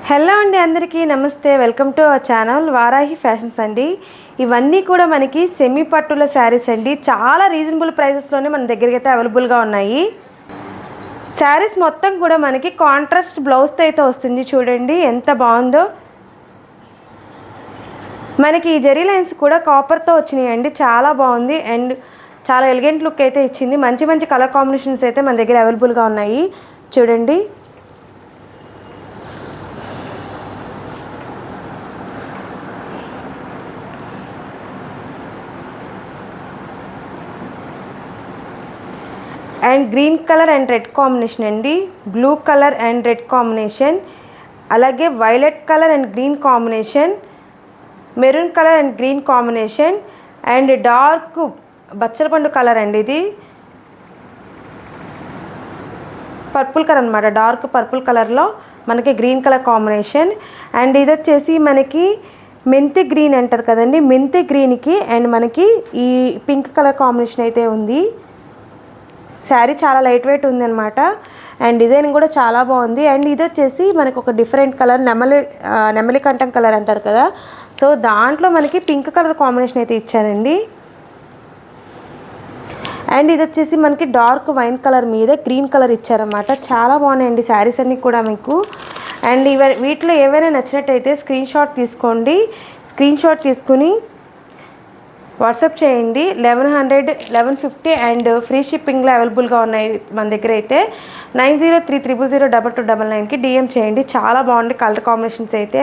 Hello అండి, అందరికీ నమస్తే. Welcome to our channel Varahi fashions అండి. ఇవన్నీ కూడా మనకి సెమీ పట్టుల శారీస్ అండి. చాలా రీజనబుల్ ప్రైజెస్లోనే మన దగ్గరికి అయితే అవైలబుల్గా ఉన్నాయి. శారీస్ మొత్తం కూడా మనకి కాంట్రాస్ట్ బ్లౌజ్తో అయితే వస్తుంది. చూడండి ఎంత బాగుందో. మనకి ఈ జరీ లైన్స్ కూడా కాపర్తో వచ్చినాయి అండి. చాలా బాగుంది అండ్ చాలా ఎలిగెంట్ లుక్ అయితే ఇచ్చింది. మంచి మంచి కలర్ కాంబినేషన్స్ అయితే మన దగ్గర అవైలబుల్గా ఉన్నాయి. చూడండి and green colour and red combination అండి. Blue colour and red combination, అలాగే violet colour and green combination, maroon colour and green combination and dark బచ్చలపండు కలర్ అండి. ఇది పర్పుల్ కలర్ అనమాట. డార్క్ పర్పుల్ కలర్లో మనకి గ్రీన్ కలర్ కాంబినేషన్. అండ్ ఇది వచ్చేసి మనకి మెంతి గ్రీన్ అంటారు కదండి, మెంతి గ్రీన్కి అండ్ మనకి ఈ పింక్ కలర్ కాంబినేషన్ అయితే ఉంది. శారీ చాలా లైట్ వెయిట్ ఉంది అనమాట అండ్ డిజైన్ కూడా చాలా బాగుంది. అండ్ ఇది వచ్చేసి మనకు ఒక డిఫరెంట్ కలర్, నెమలి కంఠం కలర్ అంటారు కదా, సో దాంట్లో మనకి పింక్ కలర్ కాంబినేషన్ అయితే ఇచ్చారండి. అండ్ ఇది వచ్చేసి మనకి డార్క్ వైన్ కలర్ మీద గ్రీన్ కలర్ ఇచ్చారన్నమాట. చాలా బాగున్నాయండి శారీస్ అన్నీ కూడా మీకు. అండ్ వీటిలో ఏవైనా నచ్చినట్టయితే స్క్రీన్ షాట్ తీసుకోండి. స్క్రీన్ షాట్ తీసుకుని వాట్సాప్ చేయండి. 1100, 1150 అండ్ ఫ్రీ షిప్పింగ్లో అవైలబుల్గా ఉన్నాయి మన దగ్గర అయితే. 9033002299కి డిఎం చేయండి. చాలా బాగుంది కలర్ కాంబినేషన్స్ అయితే.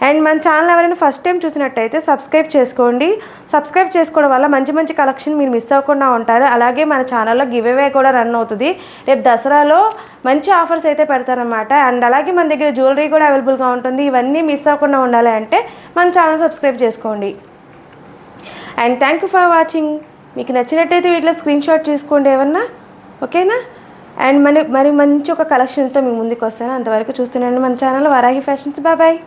అండ్ మన ఛానల్ ఎవరైనా ఫస్ట్ టైం చూసినట్టయితే సబ్స్క్రైబ్ చేసుకోండి. సబ్స్క్రైబ్ చేసుకోవడం వల్ల మంచి మంచి కలెక్షన్ మీరు మిస్ అవ్వకుండా ఉంటారు. అలాగే మన ఛానల్లో గివ్ అవే కూడా రన్ అవుతుంది. రేపు దసరాలో మంచి ఆఫర్స్ అయితే పెడతారనమాట. అండ్ అలాగే మన దగ్గర జ్యువెలరీ కూడా అవైలబుల్గా ఉంటుంది. ఇవన్నీ మిస్ అవ్వకుండా ఉండాలి అంటే మన ఛానల్ సబ్స్క్రైబ్ చేసుకోండి. And thank you for watching. మీకు నచ్చినట్టయితే వీటిలో స్క్రీన్ షాట్ తీసుకోండి ఏమన్నా, ఓకేనా? అండ్ మరి మంచి ఒక కలెక్షన్తో మీ ముందుకు వస్తాను. అంతవరకు చూస్తున్నాను మన channel Varahi fashions. Bye bye.